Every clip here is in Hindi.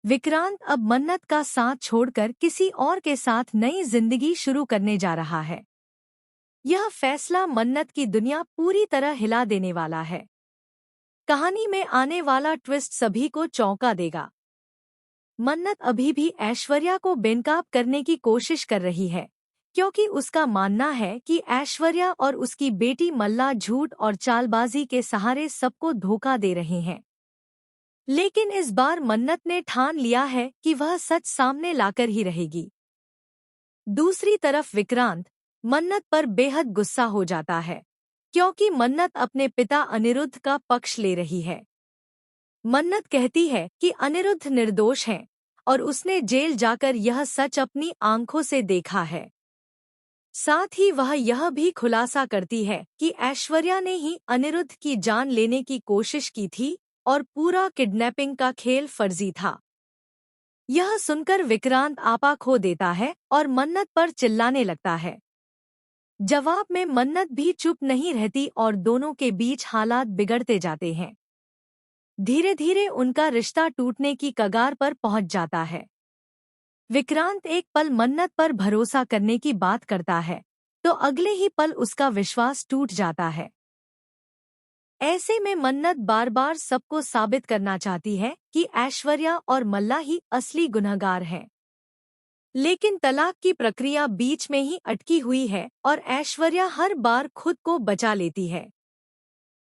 विक्रांत अब मन्नत का साथ छोड़कर किसी और के साथ नई जिंदगी शुरू करने जा रहा है। यह फैसला मन्नत की दुनिया पूरी तरह हिला देने वाला है। कहानी में आने वाला ट्विस्ट सभी को चौंका देगा। मन्नत अभी भी ऐश्वर्या को बेनकाब करने की कोशिश कर रही है, क्योंकि उसका मानना है कि ऐश्वर्या और उसकी बेटी मल्ला झूठ और चालबाजी के सहारे सबको धोखा दे रहे हैं। लेकिन इस बार मन्नत ने ठान लिया है कि वह सच सामने लाकर ही रहेगी। दूसरी तरफ विक्रांत मन्नत पर बेहद गुस्सा हो जाता है, क्योंकि मन्नत अपने पिता अनिरुद्ध का पक्ष ले रही है। मन्नत कहती है कि अनिरुद्ध निर्दोष है और उसने जेल जाकर यह सच अपनी आंखों से देखा है। साथ ही वह यह भी खुलासा करती है कि ऐश्वर्या ने ही अनिरुद्ध की जान लेने की कोशिश की थी और पूरा किडनैपिंग का खेल फर्जी था। यह सुनकर विक्रांत आपा खो देता है और मन्नत पर चिल्लाने लगता है। जवाब में मन्नत भी चुप नहीं रहती और दोनों के बीच हालात बिगड़ते जाते हैं। धीरे धीरे उनका रिश्ता टूटने की कगार पर पहुंच जाता है। विक्रांत एक पल मन्नत पर भरोसा करने की बात करता है, तो अगले ही पल उसका विश्वास टूट जाता है। ऐसे में मन्नत बार बार सबको साबित करना चाहती है कि ऐश्वर्या और मल्ला ही असली गुनहगार हैं। लेकिन तलाक की प्रक्रिया बीच में ही अटकी हुई है और ऐश्वर्या हर बार खुद को बचा लेती है।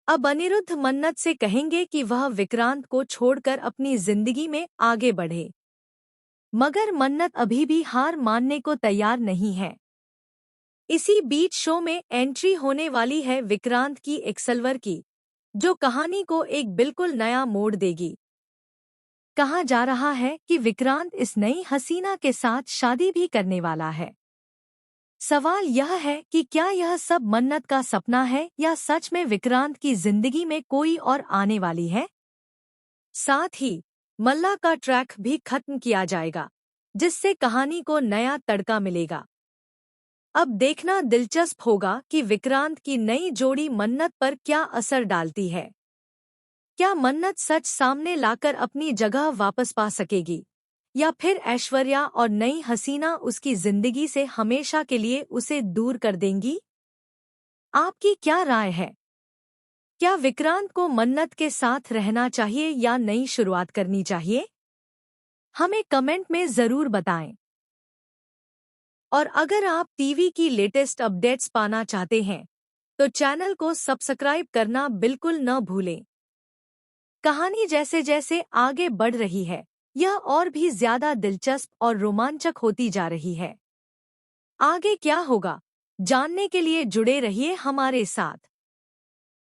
अब अनिरुद्ध मन्नत से कहेंगे कि वह विक्रांत को छोड़कर अपनी जिंदगी में आगे बढ़े, मगर मन्नत अभी भी हार मानने को तैयार नहीं है। इसी बीच शो में एंट्री होने वाली है विक्रांत की एक्सलवर की, जो कहानी को एक बिल्कुल नया मोड़ देगी। कहा जा रहा है कि विक्रांत इस नई हसीना के साथ शादी भी करने वाला है। सवाल यह है कि क्या यह सब मन्नत का सपना है या सच में विक्रांत की जिंदगी में कोई और आने वाली है। साथ ही मल्ला का ट्रैक भी खत्म किया जाएगा, जिससे कहानी को नया तड़का मिलेगा। अब देखना दिलचस्प होगा कि विक्रांत की नई जोड़ी मन्नत पर क्या असर डालती है। क्या मन्नत सच सामने लाकर अपनी जगह वापस पा सकेगी, या फिर ऐश्वर्या और नई हसीना उसकी जिंदगी से हमेशा के लिए उसे दूर कर देंगी? आपकी क्या राय है? क्या विक्रांत को मन्नत के साथ रहना चाहिए या नई शुरुआत करनी चाहिए? हमें कमेंट में जरूर बताएं। और अगर आप टीवी की लेटेस्ट अपडेट्स पाना चाहते हैं, तो चैनल को सब्सक्राइब करना बिल्कुल न भूलें। कहानी जैसे जैसे आगे बढ़ रही है, यह और भी ज्यादा दिलचस्प और रोमांचक होती जा रही है। आगे क्या होगा, जानने के लिए जुड़े रहिए हमारे साथ।